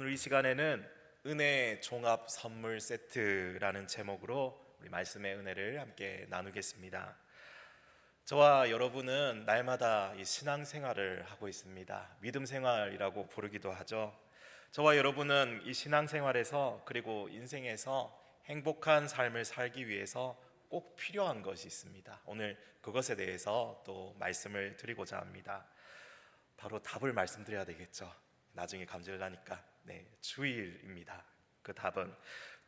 오늘 이 시간에는 은혜 종합 선물 세트라는 제목으로 우리 말씀의 은혜를 함께 나누겠습니다. 저와 여러분은 날마다 이 신앙생활을 하고 있습니다. 믿음 생활이라고 부르기도 하죠. 저와 여러분은 이 신앙생활에서 그리고 인생에서 행복한 삶을 살기 위해서 꼭 필요한 것이 있습니다. 오늘 그것에 대해서 또 말씀을 드리고자 합니다. 바로 답을 말씀드려야 되겠죠. 나중에 감질 나니까. 주일입니다. 그 답은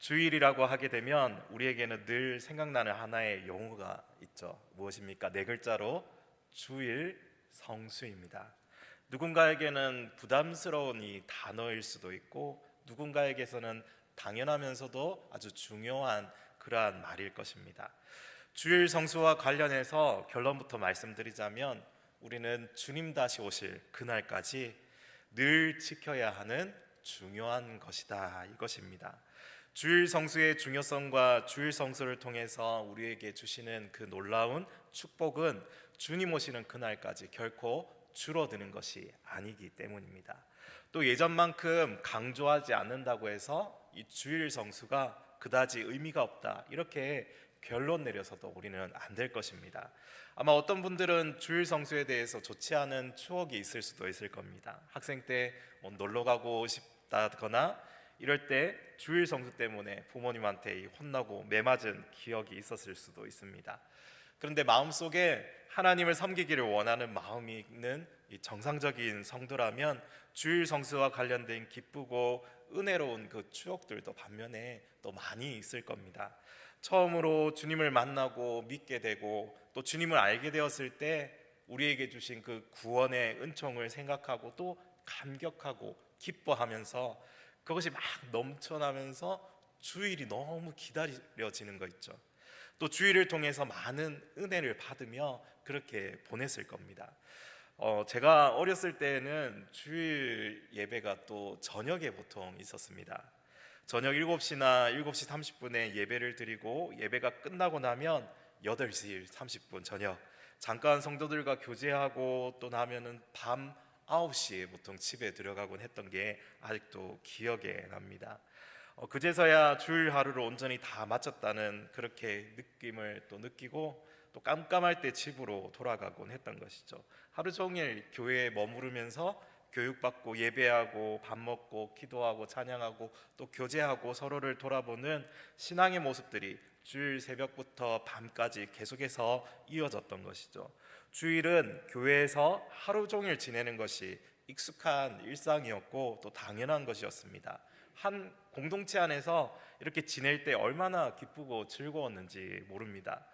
주일이라고 하게 되면 우리에게는 늘 생각나는 하나의 용어가 있죠. 무엇입니까? 네 글자로 주일 성수입니다. 누군가에게는 부담스러운 이 단어일 수도 있고 누군가에게서는 당연하면서도 아주 중요한 그러한 말일 것입니다. 주일 성수와 관련해서 결론부터 말씀드리자면 우리는 주님 다시 오실 그날까지 늘 지켜야 하는 중요한 것이다, 이것입니다. 주일 성수의 중요성과 주일 성수를 통해서 우리에게 주시는 그 놀라운 축복은 주님 오시는 그날까지 결코 줄어드는 것이 아니기 때문입니다. 또 예전만큼 강조하지 않는다고 해서 이 주일 성수가 그다지 의미가 없다, 이렇게 결론 내려서도 우리는 안 될 것입니다. 아마 어떤 분들은 주일 성수에 대해서 좋지 않은 추억이 있을 수도 있을 겁니다. 학생 때 놀러 가고 싶다거나 이럴 때 주일 성수 때문에 부모님한테 혼나고 매맞은 기억이 있었을 수도 있습니다. 그런데 마음속에 하나님을 섬기기를 원하는 마음이 있는 이 정상적인 성도라면 주일 성수와 관련된 기쁘고 은혜로운 그 추억들도 반면에 또 많이 있을 겁니다. 처음으로 주님을 만나고 믿게 되고 또 주님을 알게 되었을 때 우리에게 주신 그 구원의 은총을 생각하고 또 감격하고 기뻐하면서 그것이 막 넘쳐나면서 주일이 너무 기다려지는 거 있죠. 또 주일을 통해서 많은 은혜를 받으며 그렇게 보냈을 겁니다. 제가 어렸을 때는 주일 예배가 또 저녁에 보통 있었습니다. 저녁 7시나 7시 30분에 예배를 드리고 예배가 끝나고 나면 8시 30분 저녁 잠깐 성도들과 교제하고 또 나면은 밤 9시에 보통 집에 들어가곤 했던 게 아직도 기억에 납니다. 그제서야 주일 하루를 온전히 다 마쳤다는 그렇게 느낌을 또 느끼고 또 깜깜할 때 집으로 돌아가곤 했던 것이죠. 하루 종일 교회에 머무르면서 교육받고 예배하고 밥 먹고 기도하고 찬양하고 또 교제하고 서로를 돌아보는 신앙의 모습들이 주일 새벽부터 밤까지 계속해서 이어졌던 것이죠. 주일은 교회에서 하루 종일 지내는 것이 익숙한 일상이었고 또 당연한 것이었습니다. 한 공동체 안에서 이렇게 지낼 때 얼마나 기쁘고 즐거웠는지 모릅니다.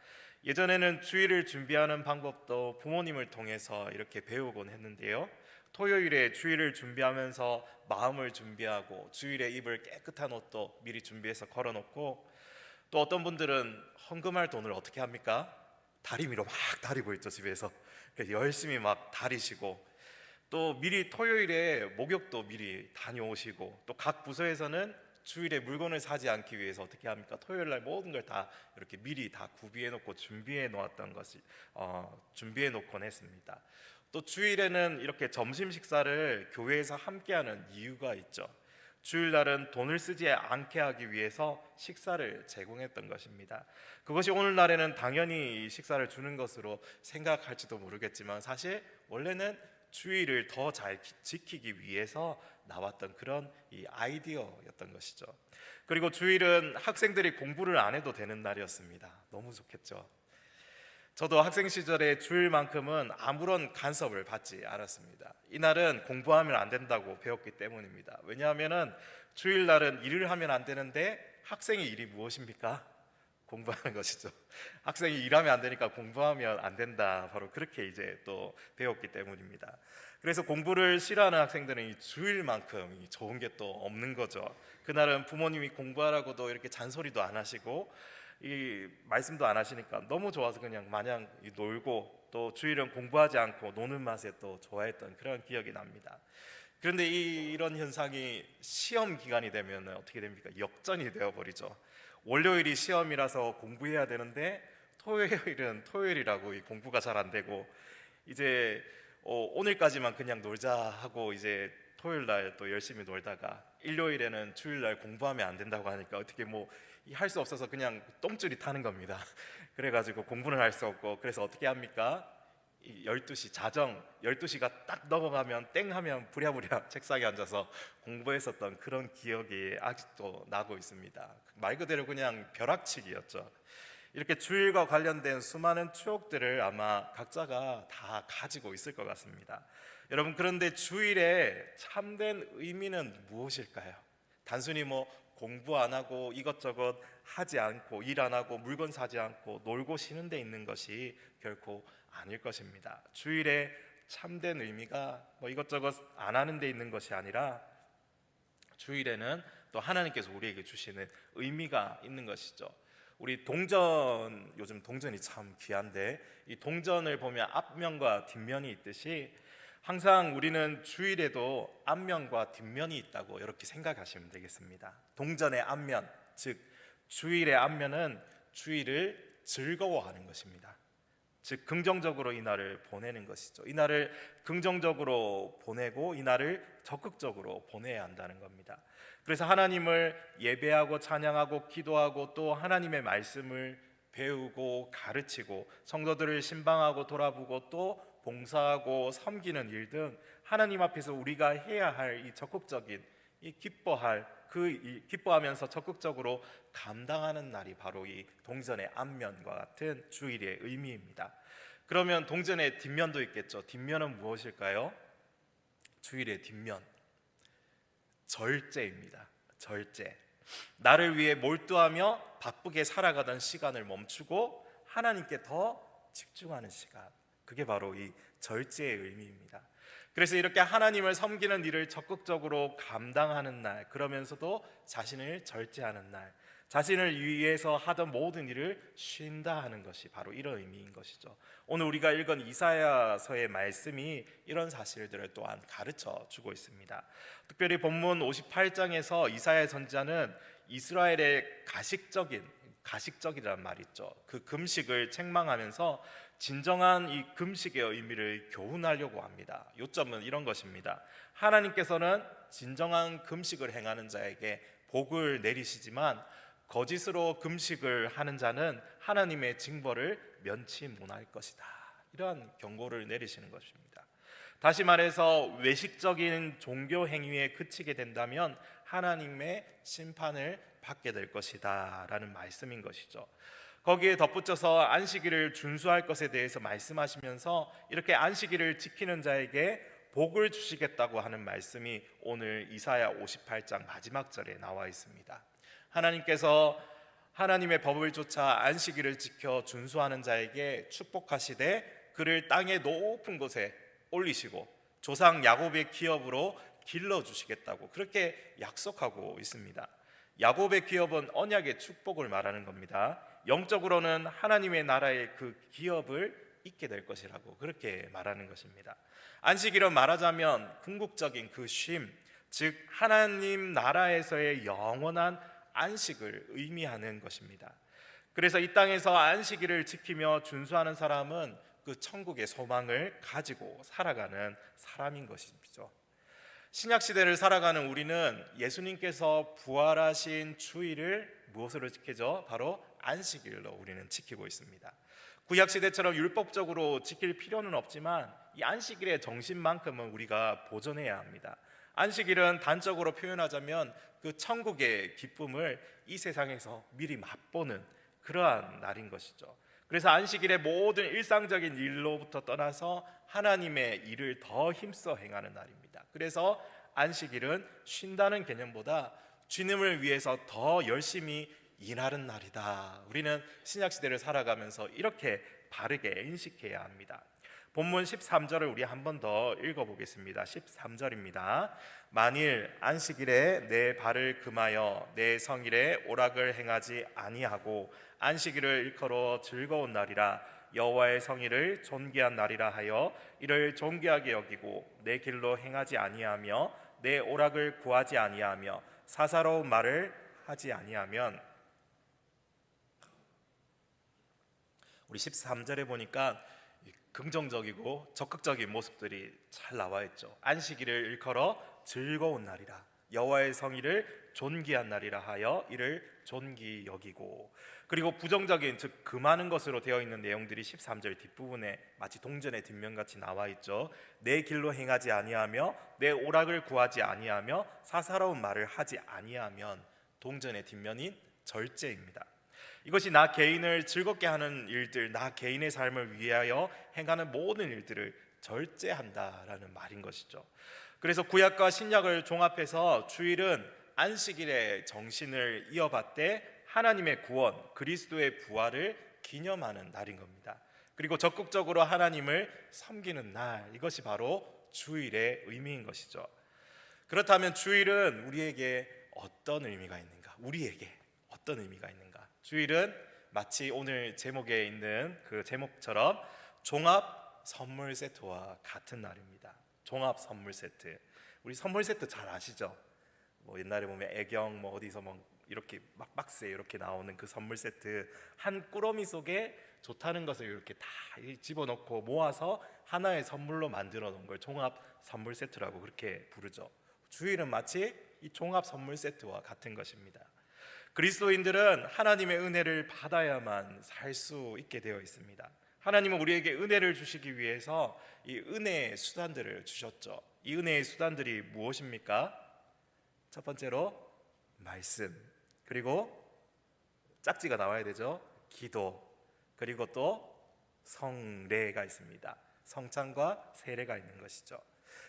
예전에는 주일을 준비하는 방법도 부모님을 통해서 이렇게 배우곤 했는데요. 토요일에 주일을 준비하면서 마음을 준비하고 주일에 입을 깨끗한 옷도 미리 준비해서 걸어놓고 또 어떤 분들은 헌금할 돈을 어떻게 합니까? 다리미로 막 다리고 있죠, 집에서. 열심히 막 다리시고 또 미리 토요일에 목욕도 미리 다녀오시고 또 각 부서에서는 주일에 물건을 사지 않기 위해서 어떻게 합니까? 토요일 날 모든 걸 다 이렇게 미리 다 구비해 놓고 준비해 놓았던 것이 준비해 놓곤 했습니다. 또 주일에는 이렇게 점심 식사를 교회에서 함께하는 이유가 있죠. 주일날은 돈을 쓰지 않게 하기 위해서 식사를 제공했던 것입니다. 그것이 오늘날에는 당연히 식사를 주는 것으로 생각할지도 모르겠지만 사실 원래는 주일을 더 잘 지키기 위해서 나왔던 그런 이 아이디어였던 것이죠. 그리고 주일은 학생들이 공부를 안 해도 되는 날이었습니다. 너무 좋겠죠. 저도 학생 시절에 주일만큼은 아무런 간섭을 받지 않았습니다. 이날은 공부하면 안 된다고 배웠기 때문입니다. 왜냐하면 주일날은 일을 하면 안 되는데 학생의 일이 무엇입니까? 공부하는 것이죠. 학생이 일하면 안 되니까 공부하면 안 된다. 바로 그렇게 이제 또 배웠기 때문입니다. 그래서 공부를 싫어하는 학생들은 이 주일만큼 좋은 게 또 없는 거죠. 그날은 부모님이 공부하라고도 이렇게 잔소리도 안 하시고 이 말씀도 안 하시니까 너무 좋아서 그냥 마냥 놀고 또 주일은 공부하지 않고 노는 맛에 또 좋아했던 그런 기억이 납니다. 그런데 이런 현상이 시험 기간이 되면 어떻게 됩니까? 역전이 되어버리죠. 월요일이 시험이라서 공부해야 되는데 토요일은 토요일이라고 공부가 잘 안 되고 이제 오늘까지만 그냥 놀자 하고 이제 토요일 날 또 열심히 놀다가 일요일에는 주일 날 공부하면 안 된다고 하니까 어떻게 뭐 할 수 없어서 그냥 똥줄이 타는 겁니다. 그래가지고 공부는 할 수 없고, 그래서 어떻게 합니까? 12시 자정 12시가 딱 넘어가면 땡 하면 부랴부랴 책상에 앉아서 공부했었던 그런 기억이 아직도 나고 있습니다. 말 그대로 그냥 벼락치기였죠. 이렇게 주일과 관련된 수많은 추억들을 아마 각자가 다 가지고 있을 것 같습니다. 여러분, 그런데 주일의 참된 의미는 무엇일까요? 단순히 뭐 공부 안 하고 이것저것 하지 않고 일 안 하고 물건 사지 않고 놀고 쉬는 데 있는 것이 결코 아닐 것입니다. 주일의 참된 의미가 뭐 이것저것 안 하는 데 있는 것이 아니라 주일에는 또 하나님께서 우리에게 주시는 의미가 있는 것이죠. 우리 동전, 요즘 동전이 참 귀한데 이 동전을 보면 앞면과 뒷면이 있듯이 항상 우리는 주일에도 앞면과 뒷면이 있다고 이렇게 생각하시면 되겠습니다. 동전의 앞면, 즉 주일의 앞면은 주일을 즐거워하는 것입니다. 즉 긍정적으로 이 날을 보내는 것이죠. 이 날을 긍정적으로 보내고 이 날을 적극적으로 보내야 한다는 겁니다. 그래서 하나님을 예배하고 찬양하고 기도하고 또 하나님의 말씀을 배우고 가르치고 성도들을 신방하고 돌아보고 또 봉사하고 섬기는 일 등 하나님 앞에서 우리가 해야 할 이 적극적인 이 기뻐하면서 적극적으로 감당하는 날이 바로 이 동전의 앞면과 같은 주일의 의미입니다. 그러면 동전의 뒷면도 있겠죠. 뒷면은 무엇일까요? 주일의 뒷면, 절제입니다. 절제. 나를 위해 몰두하며 바쁘게 살아가던 시간을 멈추고 하나님께 더 집중하는 시간, 그게 바로 이 절제의 의미입니다. 그래서 이렇게 하나님을 섬기는 일을 적극적으로 감당하는 날, 그러면서도 자신을 절제하는 날, 자신을 위해서 하던 모든 일을 쉰다 하는 것이 바로 이런 의미인 것이죠. 오늘 우리가 읽은 이사야서의 말씀이 이런 사실들을 또한 가르쳐 주고 있습니다. 특별히 본문 58장에서 이사야 선지자는 이스라엘의 가식적이라는 말 있죠. 그 금식을 책망하면서 진정한 이 금식의 의미를 교훈하려고 합니다. 요점은 이런 것입니다. 하나님께서는 진정한 금식을 행하는 자에게 복을 내리시지만 거짓으로 금식을 하는 자는 하나님의 징벌을 면치 못할 것이다. 이러한 경고를 내리시는 것입니다. 다시 말해서 외식적인 종교 행위에 그치게 된다면 하나님의 심판을 받게 될 것이다 라는 말씀인 것이죠. 거기에 덧붙여서 안식일을 준수할 것에 대해서 말씀하시면서 이렇게 안식일을 지키는 자에게 복을 주시겠다고 하는 말씀이 오늘 이사야 58장 마지막 절에 나와 있습니다. 하나님께서 하나님의 법을 쫓아 안식일을 지켜 준수하는 자에게 축복하시되 그를 땅의 높은 곳에 올리시고 조상 야곱의 기업으로 길러주시겠다고 그렇게 약속하고 있습니다. 야곱의 기업은 언약의 축복을 말하는 겁니다. 영적으로는 하나님의 나라의 그 기업을 잇게 될 것이라고 그렇게 말하는 것입니다. 안식일은 말하자면 궁극적인 그 쉼, 즉 하나님 나라에서의 영원한 안식을 의미하는 것입니다. 그래서 이 땅에서 안식일을 지키며 준수하는 사람은 그 천국의 소망을 가지고 살아가는 사람인 것이죠. 신약 시대를 살아가는 우리는 예수님께서 부활하신 주일을 무엇으로 지키죠? 바로 안식일로 우리는 지키고 있습니다. 구약 시대처럼 율법적으로 지킬 필요는 없지만 이 안식일의 정신만큼은 우리가 보존해야 합니다. 안식일은 단적으로 표현하자면 그 천국의 기쁨을 이 세상에서 미리 맛보는 그러한 날인 것이죠. 그래서 안식일의 모든 일상적인 일로부터 떠나서 하나님의 일을 더 힘써 행하는 날입니다. 그래서 안식일은 쉰다는 개념보다 주님을 위해서 더 열심히 일하는 날이다. 우리는 신약시대를 살아가면서 이렇게 바르게 인식해야 합니다. 본문 13절을 우리 한 번 더 읽어보겠습니다. 13절입니다. 만일 안식일에 내 발을 금하여 내 성일에 오락을 행하지 아니하고 안식일을 일컬어 즐거운 날이라 여호와의 성일을 존귀한 날이라 하여 이를 존귀하게 여기고 내 길로 행하지 아니하며 내 오락을 구하지 아니하며 사사로운 말을 하지 아니하면, 우리 13절에 보니까 긍정적이고 적극적인 모습들이 잘 나와 있죠. 안식일을 일컬어 즐거운 날이라. 여호와의 성의를 존귀한 날이라 하여 이를 존귀 여기고. 그리고 부정적인, 즉 금하는 것으로 되어 있는 내용들이 13절 뒷부분에 마치 동전의 뒷면같이 나와 있죠. 내 길로 행하지 아니하며 내 오락을 구하지 아니하며 사사로운 말을 하지 아니하면, 동전의 뒷면인 절제입니다. 이것이 나 개인을 즐겁게 하는 일들, 나 개인의 삶을 위하여 행하는 모든 일들을 절제한다라는 말인 것이죠. 그래서 구약과 신약을 종합해서 주일은 안식일의 정신을 이어받되 하나님의 구원, 그리스도의 부활을 기념하는 날인 겁니다. 그리고 적극적으로 하나님을 섬기는 날, 이것이 바로 주일의 의미인 것이죠. 그렇다면 주일은 우리에게 어떤 의미가 있는가? 우리에게 어떤 의미가 있는가? 주일은 마치 오늘 제목에 있는 그 제목처럼 종합 선물 세트와 같은 날입니다. 종합 선물 세트. 우리 선물 세트 잘 아시죠? 뭐 옛날에 보면 애경 뭐 어디서 뭐 이렇게 막 박스에 이렇게 나오는 그 선물 세트, 한 꾸러미 속에 좋다는 것을 이렇게 다 집어넣고 모아서 하나의 선물로 만들어 놓은 걸 종합 선물 세트라고 그렇게 부르죠. 주일은 마치 이 종합 선물 세트와 같은 것입니다. 그리스도인들은 하나님의 은혜를 받아야만 살 수 있게 되어 있습니다. 하나님은 우리에게 은혜를 주시기 위해서 이 은혜의 수단들을 주셨죠. 이 은혜의 수단들이 무엇입니까? 첫 번째로 말씀, 그리고 짝지가 나와야 되죠. 기도, 그리고 또 성례가 있습니다. 성찬과 세례가 있는 것이죠.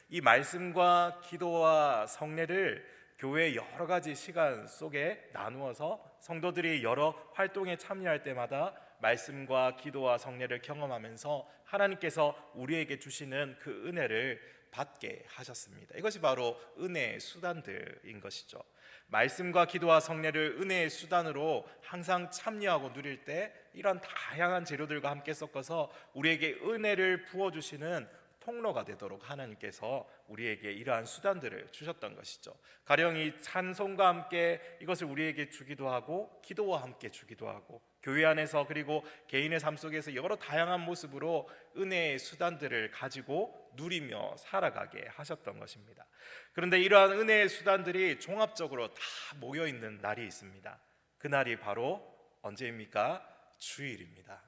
이 말씀과 기도와 성례를 교회의 여러 가지 시간 속에 나누어서 성도들이 여러 활동에 참여할 때마다 말씀과 기도와 성례를 경험하면서 하나님께서 우리에게 주시는 그 은혜를 받게 하셨습니다. 이것이 바로 은혜의 수단들인 것이죠. 말씀과 기도와 성례를 은혜의 수단으로 항상 참여하고 누릴 때 이런 다양한 재료들과 함께 섞어서 우리에게 은혜를 부어주시는 통로가 되도록 하나님께서 우리에게 이러한 수단들을 주셨던 것이죠. 가령 이 찬송과 함께 이것을 우리에게 주기도 하고, 기도와 함께 주기도 하고, 교회 안에서 그리고 개인의 삶 속에서 여러 다양한 모습으로 은혜의 수단들을 가지고 누리며 살아가게 하셨던 것입니다. 그런데 이러한 은혜의 수단들이 종합적으로 다 모여 있는 날이 있습니다. 그 날이 바로 언제입니까? 주일입니다.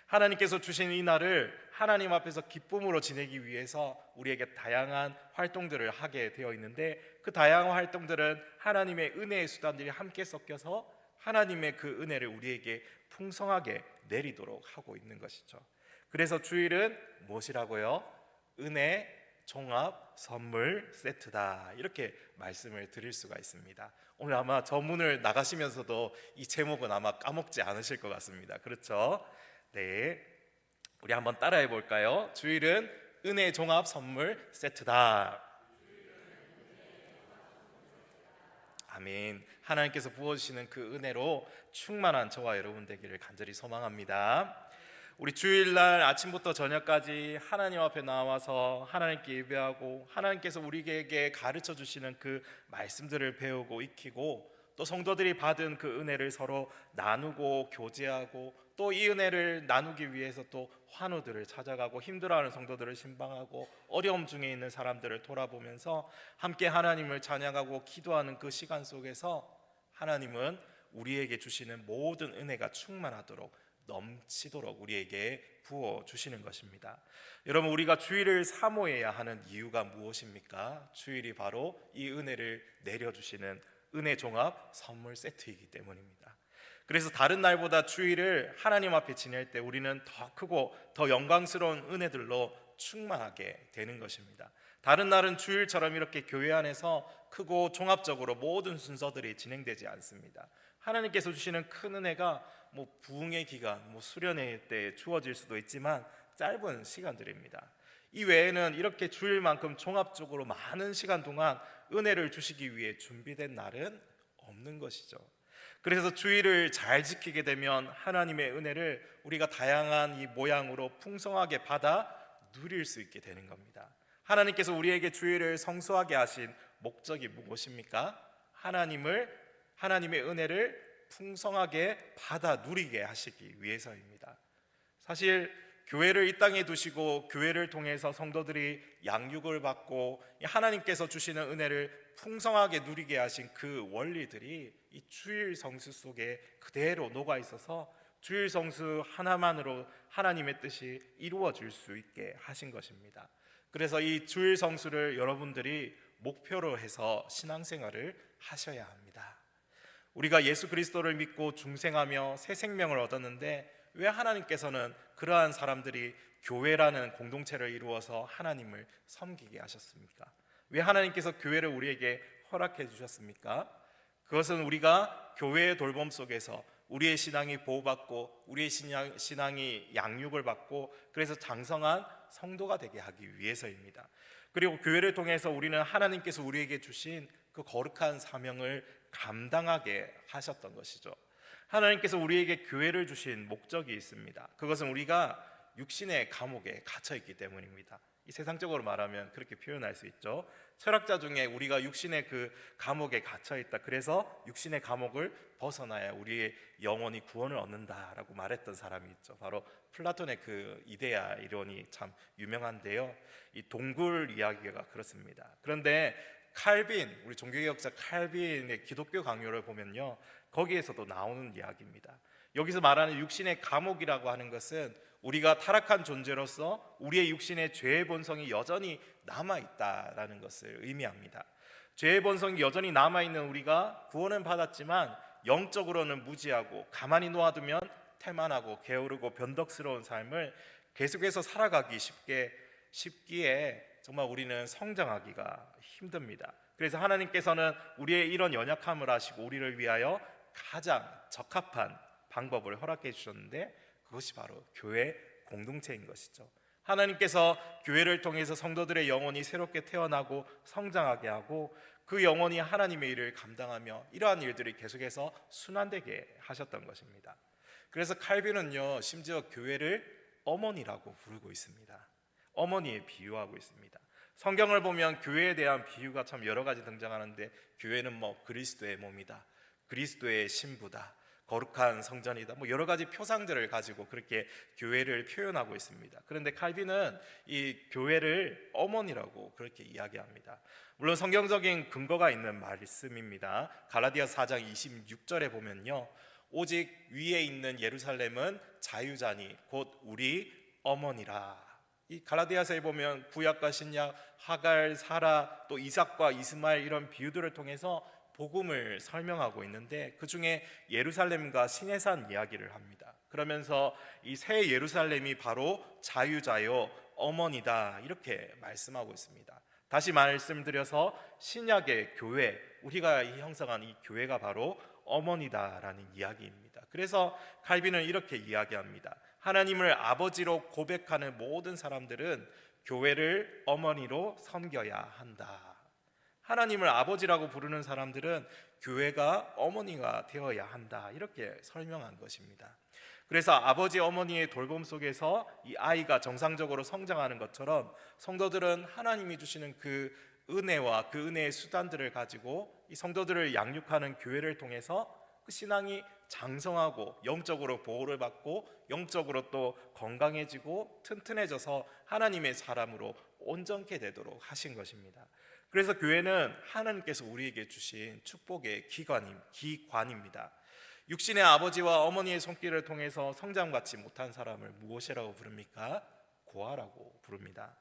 하나님께서 주신 이 날을 하나님 앞에서 기쁨으로 지내기 위해서 우리에게 다양한 활동들을 하게 되어 있는데, 그 다양한 활동들은 하나님의 은혜의 수단들이 함께 섞여서 하나님의 그 은혜를 우리에게 풍성하게 내리도록 하고 있는 것이죠. 그래서 주일은 무엇이라고요? 은혜 종합 선물 세트다, 이렇게 말씀을 드릴 수가 있습니다. 오늘 아마 저문을 나가시면서도 이 제목은 아마 까먹지 않으실 것 같습니다. 그렇죠? 네, 우리 한번 따라해 볼까요? 주일은 은혜 종합 선물 세트다. 아멘. 하나님께서 부어주시는 그 은혜로 충만한 저와 여러분 되기를 간절히 소망합니다. 우리 주일날 아침부터 저녁까지 하나님 앞에 나와서 하나님께 예배하고, 하나님께서 우리에게 가르쳐 주시는 그 말씀들을 배우고 익히고, 또 성도들이 받은 그 은혜를 서로 나누고 교제하고, 또 이 은혜를 나누기 위해서 또 환우들을 찾아가고, 힘들어하는 성도들을 신방하고, 어려움 중에 있는 사람들을 돌아보면서 함께 하나님을 찬양하고 기도하는 그 시간 속에서 하나님은 우리에게 주시는 모든 은혜가 충만하도록, 넘치도록 우리에게 부어 주시는 것입니다. 여러분, 우리가 주일을 사모해야 하는 이유가 무엇입니까? 주일이 바로 이 은혜를 내려주시는 은혜 종합 선물 세트이기 때문입니다. 그래서 다른 날보다 주일을 하나님 앞에 지낼 때 우리는 더 크고 더 영광스러운 은혜들로 충만하게 되는 것입니다. 다른 날은 주일처럼 이렇게 교회 안에서 크고 종합적으로 모든 순서들이 진행되지 않습니다. 하나님께서 주시는 큰 은혜가 부흥의 기간, 수련회 때 주어질 수도 있지만 짧은 시간들입니다. 이 외에는 이렇게 주일만큼 종합적으로 많은 시간 동안 은혜를 주시기 위해 준비된 날은 없는 것이죠. 그래서 주일을 잘 지키게 되면 하나님의 은혜를 우리가 다양한 이 모양으로 풍성하게 받아 누릴 수 있게 되는 겁니다. 하나님께서 우리에게 주일을 성수하게 하신 목적이 무엇입니까? 하나님의 은혜를 풍성하게 받아 누리게 하시기 위해서입니다. 사실 교회를 이 땅에 두시고 교회를 통해서 성도들이 양육을 받고 하나님께서 주시는 은혜를 풍성하게 누리게 하신 그 원리들이 이 주일 성수 속에 그대로 녹아 있어서 주일 성수 하나만으로 하나님의 뜻이 이루어질 수 있게 하신 것입니다. 그래서 이 주일 성수를 여러분들이 목표로 해서 신앙생활을 하셔야 합니다. 우리가 예수 그리스도를 믿고 중생하며 새 생명을 얻었는데 왜 하나님께서는 그러한 사람들이 교회라는 공동체를 이루어서 하나님을 섬기게 하셨습니까? 왜 하나님께서 교회를 우리에게 허락해 주셨습니까? 그것은 우리가 교회의 돌봄 속에서 우리의 신앙이 보호받고 우리의 신앙이 양육을 받고 그래서 장성한 성도가 되게 하기 위해서입니다. 그리고 교회를 통해서 우리는 하나님께서 우리에게 주신 그 거룩한 사명을 감당하게 하셨던 것이죠. 하나님께서 우리에게 교회를 주신 목적이 있습니다. 그것은 우리가 육신의 감옥에 갇혀 있기 때문입니다. 이 세상적으로 말하면 그렇게 표현할 수 있죠. 철학자 중에 우리가 육신의 그 감옥에 갇혀 있다, 그래서 육신의 감옥을 벗어나야 우리의 영혼이 구원을 얻는다라고 말했던 사람이 있죠. 바로 플라톤의 그 이데아 이론이 참 유명한데요. 이 동굴 이야기가 그렇습니다. 그런데 칼빈, 우리 종교개혁자 칼빈의 기독교 강요를 보면요, 거기에서도 나오는 이야기입니다. 여기서 말하는 육신의 감옥이라고 하는 것은 우리가 타락한 존재로서 우리의 육신의 죄의 본성이 여전히 남아있다라는 것을 의미합니다. 죄의 본성이 여전히 남아있는 우리가 구원은 받았지만 영적으로는 무지하고 가만히 놓아두면 태만하고 게으르고 변덕스러운 삶을 계속해서 살아가기 쉽기에 정말 우리는 성장하기가 힘듭니다. 그래서 하나님께서는 우리의 이런 연약함을 아시고 우리를 위하여 가장 적합한 방법을 허락해 주셨는데 그것이 바로 교회 공동체인 것이죠. 하나님께서 교회를 통해서 성도들의 영혼이 새롭게 태어나고 성장하게 하고 그 영혼이 하나님의 일을 감당하며 이러한 일들이 계속해서 순환되게 하셨던 것입니다. 그래서 칼빈은요, 심지어 교회를 어머니라고 부르고 있습니다. 어머니에 비유하고 있습니다. 성경을 보면 교회에 대한 비유가 참 여러 가지 등장하는데 교회는 그리스도의 몸이다, 그리스도의 신부다, 거룩한 성전이다, 여러 가지 표상들을 가지고 그렇게 교회를 표현하고 있습니다. 그런데 칼빈은 이 교회를 어머니라고 그렇게 이야기합니다. 물론 성경적인 근거가 있는 말씀입니다. 갈라디아서 4장 26절에 보면요, 오직 위에 있는 예루살렘은 자유자니 곧 우리 어머니라. 이 갈라디아서에 보면 구약과 신약, 하갈, 사라, 또 이삭과 이스마엘 이런 비유들을 통해서 복음을 설명하고 있는데 그 중에 예루살렘과 시내산 이야기를 합니다. 그러면서 이 새 예루살렘이 바로 자유자요 어머니다 이렇게 말씀하고 있습니다. 다시 말씀드려서 신약의 교회, 우리가 형성한 이 교회가 바로 어머니다라는 이야기입니다. 그래서 칼빈은 이렇게 이야기합니다. 하나님을 아버지로 고백하는 모든 사람들은 교회를 어머니로 섬겨야 한다. 하나님을 아버지라고 부르는 사람들은 교회가 어머니가 되어야 한다, 이렇게 설명한 것입니다. 그래서 아버지 어머니의 돌봄 속에서 이 아이가 정상적으로 성장하는 것처럼 성도들은 하나님이 주시는 그 은혜와 그 은혜의 수단들을 가지고 이 성도들을 양육하는 교회를 통해서 그 신앙이 장성하고 영적으로 보호를 받고 영적으로 또 건강해지고 튼튼해져서 하나님의 사람으로 온전케 되도록 하신 것입니다. 그래서 교회는 하나님께서 우리에게 주신 축복의 기관입니다. 육신의 아버지와 어머니의 손길을 통해서 성장받지 못한 사람을 무엇이라고 부릅니까? 고아라고 부릅니다.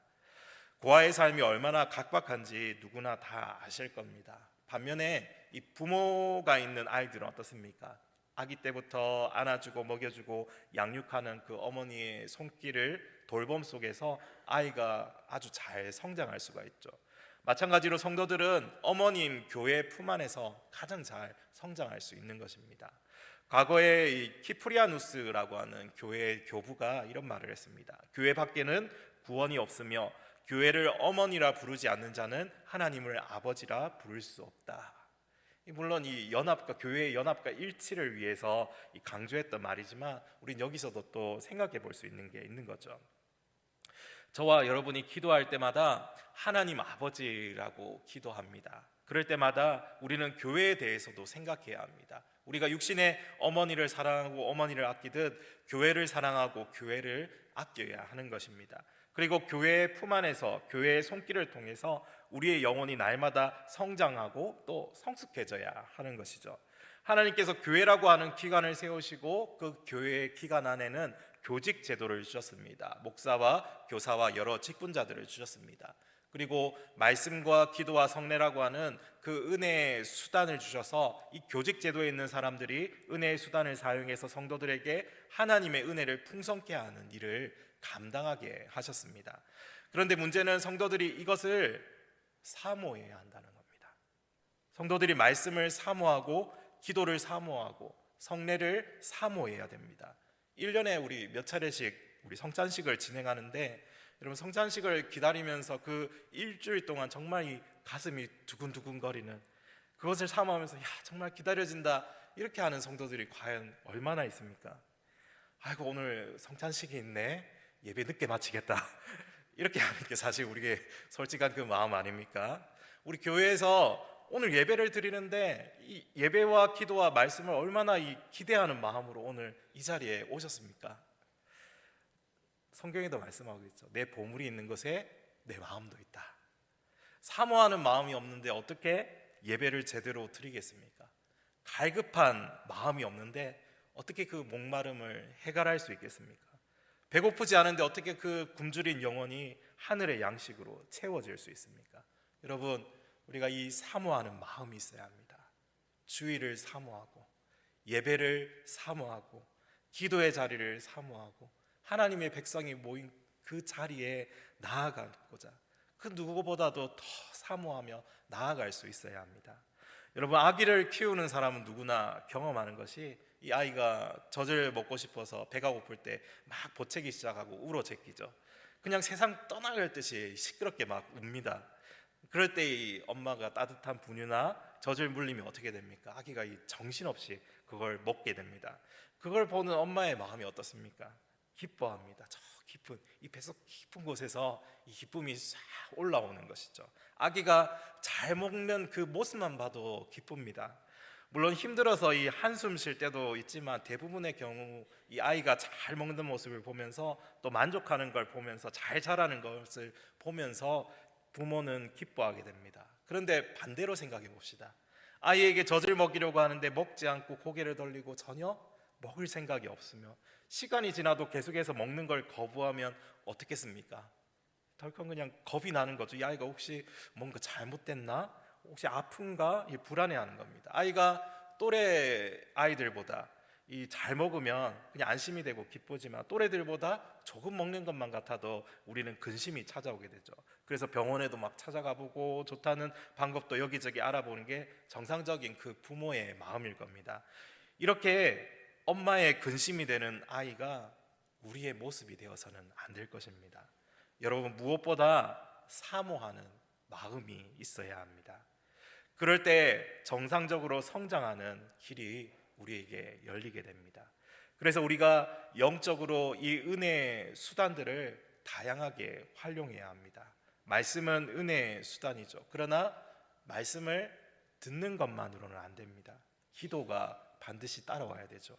고아의 삶이 얼마나 각박한지 누구나 다 아실 겁니다. 반면에 이 부모가 있는 아이들은 어떻습니까? 아기 때부터 안아주고 먹여주고 양육하는 그 어머니의 손길을 돌봄 속에서 아이가 아주 잘 성장할 수가 있죠. 마찬가지로 성도들은 어머님 교회 품 안에서 가장 잘 성장할 수 있는 것입니다. 과거에 이 키프리아누스라고 하는 교회의 교부가 이런 말을 했습니다. 교회 밖에는 구원이 없으며 교회를 어머니라 부르지 않는 자는 하나님을 아버지라 부를 수 없다. 물론 이 연합과 교회의 연합과 일치를 위해서 강조했던 말이지만 우린 여기서도 또 생각해 볼 수 있는 게 있는 거죠. 저와 여러분이 기도할 때마다 하나님 아버지라고 기도합니다. 그럴 때마다 우리는 교회에 대해서도 생각해야 합니다. 우리가 육신의 어머니를 사랑하고 어머니를 아끼듯 교회를 사랑하고 교회를 아껴야 하는 것입니다. 그리고 교회의 품 안에서 교회의 손길을 통해서 우리의 영혼이 날마다 성장하고 또 성숙해져야 하는 것이죠. 하나님께서 교회라고 하는 기관을 세우시고 그 교회의 기관 안에는 교직 제도를 주셨습니다. 목사와 교사와 여러 직분자들을 주셨습니다. 그리고 말씀과 기도와 성례라고 하는 그 은혜의 수단을 주셔서 이 교직 제도에 있는 사람들이 은혜의 수단을 사용해서 성도들에게 하나님의 은혜를 풍성케 하는 일을 감당하게 하셨습니다. 그런데 문제는 성도들이 이것을 사모해야 한다는 겁니다. 성도들이 말씀을 사모하고 기도를 사모하고 성례를 사모해야 됩니다. 1년에 우리 몇 차례씩 우리 성찬식을 진행하는데, 여러분 성찬식을 기다리면서 그 일주일 동안 정말 이 가슴이 두근두근거리는 그것을 사모하면서 야 정말 기다려진다 이렇게 하는 성도들이 과연 얼마나 있습니까? 아이고 오늘 성찬식이 있네, 예배 늦게 마치겠다 이렇게 하는 게 사실 우리의 솔직한 그 마음 아닙니까? 우리 교회에서 오늘 예배를 드리는데 이 예배와 기도와 말씀을 얼마나 이 기대하는 마음으로 오늘 이 자리에 오셨습니까? 성경에도 말씀하고 있죠. 내 보물이 있는 곳에 내 마음도 있다. 사모하는 마음이 없는데 어떻게 예배를 제대로 드리겠습니까? 갈급한 마음이 없는데 어떻게 그 목마름을 해결할 수 있겠습니까? 배고프지 않은데 어떻게 그 굶주린 영혼이 하늘의 양식으로 채워질 수 있습니까? 여러분, 우리가 이 사모하는 마음이 있어야 합니다. 주의를 사모하고 예배를 사모하고 기도의 자리를 사모하고 하나님의 백성이 모인 그 자리에 나아가고자 그 누구보다도 더 사모하며 나아갈 수 있어야 합니다. 여러분, 아기를 키우는 사람은 누구나 경험하는 것이 이 아이가 젖을 먹고 싶어서 배가 고플 때 막 보채기 시작하고 울어제끼죠. 그냥 세상 떠나갈 듯이 시끄럽게 막 웁니다. 그럴 때 이 엄마가 따뜻한 분유나 젖을 물리면 어떻게 됩니까? 아기가 이 정신없이 그걸 먹게 됩니다. 그걸 보는 엄마의 마음이 어떻습니까? 기뻐합니다. 저 깊은 이 뱃속 깊은 곳에서 이 기쁨이 싹 올라오는 것이죠. 아기가 잘 먹는 그 모습만 봐도 기쁩니다. 물론 힘들어서 이 한숨 쉴 때도 있지만 대부분의 경우 이 아이가 잘 먹는 모습을 보면서 또 만족하는 걸 보면서 잘 자라는 것을 보면서 부모는 기뻐하게 됩니다. 그런데 반대로 생각해 봅시다. 아이에게 젖을 먹이려고 하는데 먹지 않고 고개를 돌리고 전혀 먹을 생각이 없으며 시간이 지나도 계속해서 먹는 걸 거부하면 어떻겠습니까? 덜컹 그냥 겁이 나는 거죠. 이 아이가 혹시 뭔가 잘못됐나? 혹시 아픈가? 불안해하는 겁니다. 아이가 또래 아이들보다 이 잘 먹으면 그냥 안심이 되고 기쁘지만 또래들보다 조금 먹는 것만 같아도 우리는 근심이 찾아오게 되죠. 그래서 병원에도 막 찾아가 보고 좋다는 방법도 여기저기 알아보는 게 정상적인 그 부모의 마음일 겁니다. 이렇게 엄마의 근심이 되는 아이가 우리의 모습이 되어서는 안 될 것입니다. 여러분, 무엇보다 사모하는 마음이 있어야 합니다. 그럴 때 정상적으로 성장하는 길이 우리에게 열리게 됩니다. 그래서 우리가 영적으로 이 은혜의 수단들을 다양하게 활용해야 합니다. 말씀은 은혜의 수단이죠. 그러나 말씀을 듣는 것만으로는 안 됩니다. 기도가 반드시 따라와야 되죠.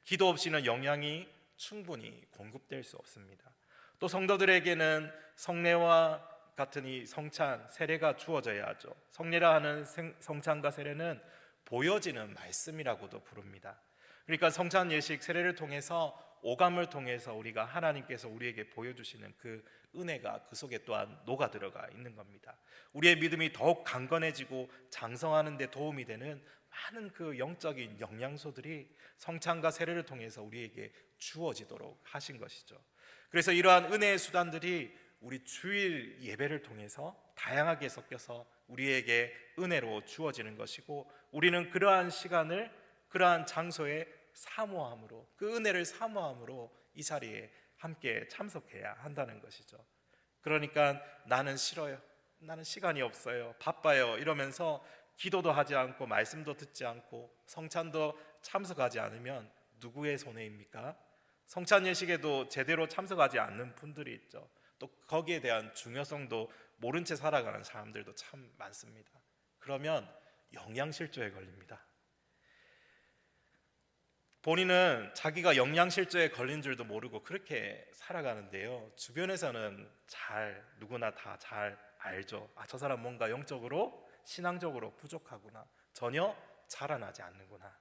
기도 없이는 영양이 충분히 공급될 수 없습니다. 또 성도들에게는 성례와 같은 이 성찬, 세례가 주어져야 하죠. 성례라 하는 성찬과 세례는 보여지는 말씀이라고도 부릅니다. 그러니까 성찬 예식, 세례를 통해서 오감을 통해서 우리가 하나님께서 우리에게 보여주시는 그 은혜가 그 속에 또한 녹아 들어가 있는 겁니다. 우리의 믿음이 더욱 강건해지고 장성하는 데 도움이 되는 많은 그 영적인 영양소들이 성찬과 세례를 통해서 우리에게 주어지도록 하신 것이죠. 그래서 이러한 은혜의 수단들이 우리 주일 예배를 통해서 다양하게 섞여서 우리에게 은혜로 주어지는 것이고, 우리는 그러한 시간을 그러한 장소에 사모함으로, 그 은혜를 사모함으로 이 자리에 함께 참석해야 한다는 것이죠. 그러니까 나는 싫어요, 나는 시간이 없어요, 바빠요 이러면서 기도도 하지 않고 말씀도 듣지 않고 성찬도 참석하지 않으면 누구의 손해입니까? 성찬 예식에도 제대로 참석하지 않는 분들이 있죠. 또 거기에 대한 중요성도 모른 채 살아가는 사람들도 참 많습니다. 그러면 영양실조에 걸립니다. 본인은 자기가 영양실조에 걸린 줄도 모르고 그렇게 살아가는데요, 주변에서는 누구나 다 잘 알죠. 저 사람 뭔가 영적으로 신앙적으로 부족하구나, 전혀 자라나지 않는구나.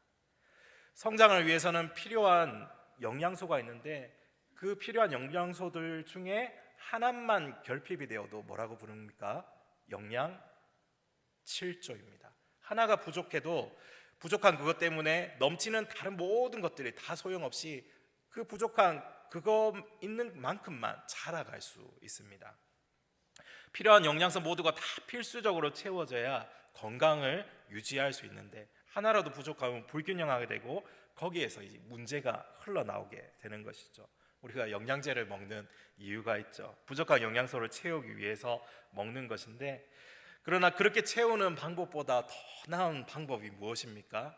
성장을 위해서는 필요한 영양소가 있는데 그 필요한 영양소들 중에 하나만 결핍이 되어도 뭐라고 부릅니까? 영양실조입니다. 하나가 부족해도 부족한 그것 때문에 넘치는 다른 모든 것들이 다 소용없이 그 부족한 그거 있는 만큼만 자라갈 수 있습니다. 필요한 영양소 모두가 다 필수적으로 채워져야 건강을 유지할 수 있는데 하나라도 부족하면 불균형하게 되고 거기에서 이제 문제가 흘러나오게 되는 것이죠. 우리가 영양제를 먹는 이유가 있죠. 부족한 영양소를 채우기 위해서 먹는 것인데, 그러나 그렇게 채우는 방법보다 더 나은 방법이 무엇입니까?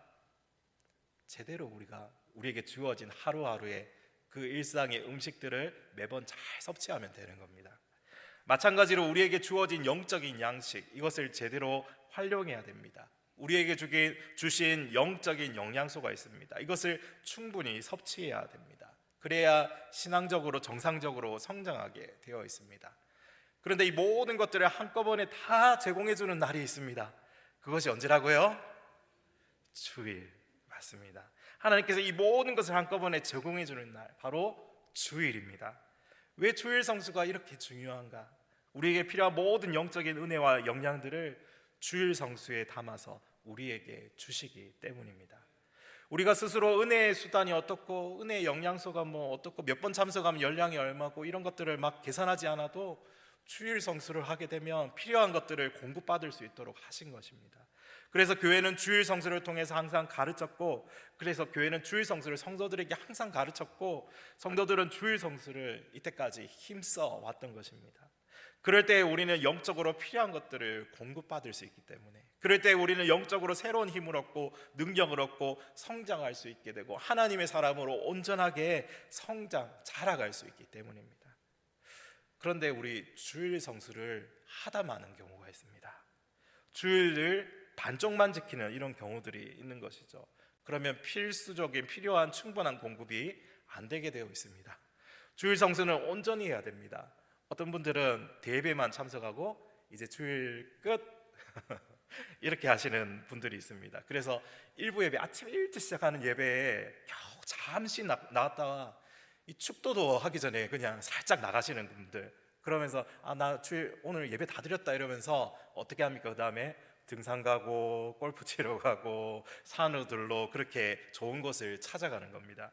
제대로 우리에게 주어진 하루하루의 그 일상의 음식들을 매번 잘 섭취하면 되는 겁니다. 마찬가지로 우리에게 주어진 영적인 양식, 이것을 제대로 활용해야 됩니다. 우리에게 주신 영적인 영양소가 있습니다. 이것을 충분히 섭취해야 됩니다. 그래야 신앙적으로 정상적으로 성장하게 되어 있습니다. 그런데 이 모든 것들을 한꺼번에 다 제공해 주는 날이 있습니다. 그것이 언제라고요? 주일. 맞습니다. 하나님께서 이 모든 것을 한꺼번에 제공해 주는 날, 바로 주일입니다. 왜 주일 성수가 이렇게 중요한가? 우리에게 필요한 모든 영적인 은혜와 영양들을 주일 성수에 담아서 우리에게 주시기 때문입니다. 우리가 스스로 은혜의 수단이 어떻고 은혜의 영양소가 어떻고 몇 번 참석하면 열량이 얼마고 이런 것들을 막 계산하지 않아도 주일 성수를 하게 되면 필요한 것들을 공급받을 수 있도록 하신 것입니다. 그래서 교회는 주일 성수를 통해서 항상 가르쳤고, 그래서 교회는 주일 성수를 성도들에게 항상 가르쳤고, 성도들은 주일 성수를 이때까지 힘써 왔던 것입니다. 그럴 때 우리는 영적으로 필요한 것들을 공급받을 수 있기 때문에, 그럴 때 우리는 영적으로 새로운 힘을 얻고 능력을 얻고 성장할 수 있게 되고 하나님의 사람으로 온전하게 자라갈 수 있기 때문입니다. 그런데 우리 주일 성수를 하다 마는 경우가 있습니다. 주일을 반쪽만 지키는 이런 경우들이 있는 것이죠. 그러면 필요한 충분한 공급이 안 되게 되어 있습니다. 주일 성수는 온전히 해야 됩니다. 어떤 분들은 대예배만 참석하고 이제 주일 끝 이렇게 하시는 분들이 있습니다. 그래서 일부 예배, 아침 일찍 시작하는 예배에 겨우 잠시 나왔다가 이 축도도 하기 전에 그냥 살짝 나가시는 분들, 그러면서 나 주일 오늘 예배 다 드렸다 이러면서 어떻게 합니까? 그 다음에 등산 가고 골프 치러 가고 산으로 그렇게 좋은 곳을 찾아가는 겁니다.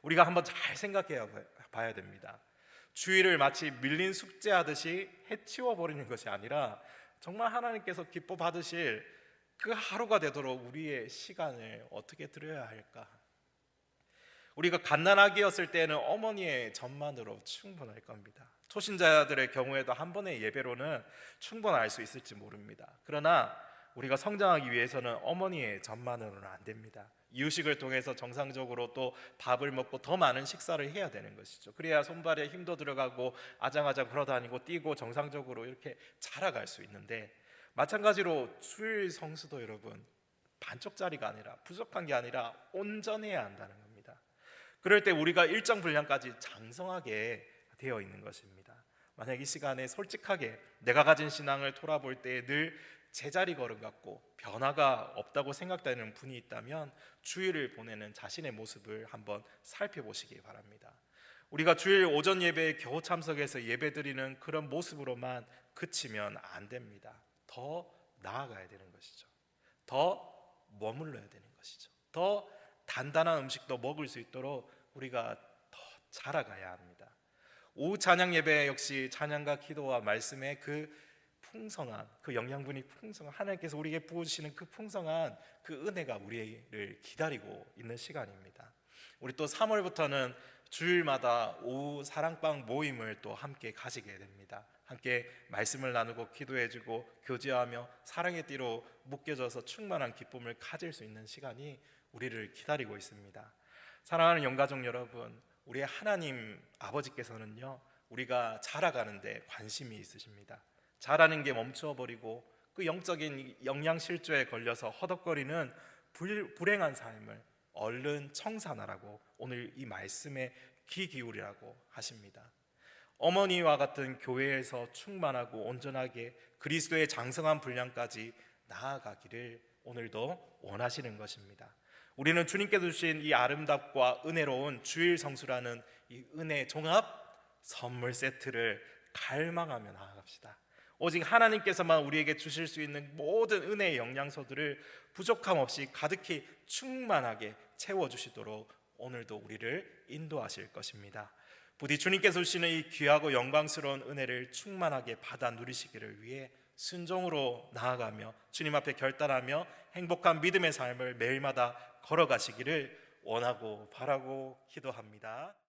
우리가 한번 잘 생각해 봐야 됩니다. 주일을 마치 밀린 숙제하듯이 해치워 버리는 것이 아니라 정말 하나님께서 기뻐 받으실 그 하루가 되도록 우리의 시간을 어떻게 드려야 할까? 우리가 갓난아기였을 때는 어머니의 젖만으로 충분할 겁니다. 초신자들의 경우에도 한 번의 예배로는 충분할 수 있을지 모릅니다. 그러나 우리가 성장하기 위해서는 어머니의 젖만으로는 안 됩니다. 이유식을 통해서 정상적으로 또 밥을 먹고 더 많은 식사를 해야 되는 것이죠. 그래야 손발에 힘도 들어가고 아장아장 걸어다니고 뛰고 정상적으로 이렇게 자라갈 수 있는데, 마찬가지로 주일 성수도 여러분 반쪽짜리가 아니라 부족한 게 아니라 온전해야 한다는 겁니다. 그럴 때 우리가 일정 분량까지 장성하게 되어 있는 것입니다. 만약 이 시간에 솔직하게 내가 가진 신앙을 돌아볼 때 늘 제자리 걸음 같고 변화가 없다고 생각되는 분이 있다면 주일을 보내는 자신의 모습을 한번 살펴보시기 바랍니다. 우리가 주일 오전 예배에 겨우 참석해서 예배드리는 그런 모습으로만 그치면 안 됩니다. 더 나아가야 되는 것이죠. 더 머물러야 되는 것이죠. 더 단단한 음식도 먹을 수 있도록 우리가 더 자라가야 합니다. 오후 찬양 예배 역시 찬양과 기도와 말씀의 그 풍성한 그 영양분이 풍성한 하나님께서 우리에게 부어주시는 그 풍성한 그 은혜가 우리를 기다리고 있는 시간입니다. 우리 또 3월부터는 주일마다 오후 사랑방 모임을 또 함께 가지게 됩니다. 함께 말씀을 나누고 기도해주고 교제하며 사랑의 띠로 묶여져서 충만한 기쁨을 가질 수 있는 시간이 우리를 기다리고 있습니다. 사랑하는 영가족 여러분, 우리의 하나님 아버지께서는요, 우리가 자라가는데 관심이 있으십니다. 자라는 게 멈추어버리고 그 영적인 영양실조에 걸려서 허덕거리는 불행한 삶을 얼른 청산하라고 오늘 이 말씀에 귀 기울이라고 하십니다. 어머니와 같은 교회에서 충만하고 온전하게 그리스도의 장성한 분량까지 나아가기를 오늘도 원하시는 것입니다. 우리는 주님께서 주신 이 아름답고 은혜로운 주일 성수라는 이 은혜 종합 선물 세트를 갈망하며 나아갑시다. 오직 하나님께서만 우리에게 주실 수 있는 모든 은혜의 영양소들을 부족함 없이 가득히 충만하게 채워주시도록 오늘도 우리를 인도하실 것입니다. 부디 주님께서 주시는 이 귀하고 영광스러운 은혜를 충만하게 받아 누리시기를 위해 순종으로 나아가며 주님 앞에 결단하며 행복한 믿음의 삶을 매일마다 걸어가시기를 원하고 바라고 기도합니다.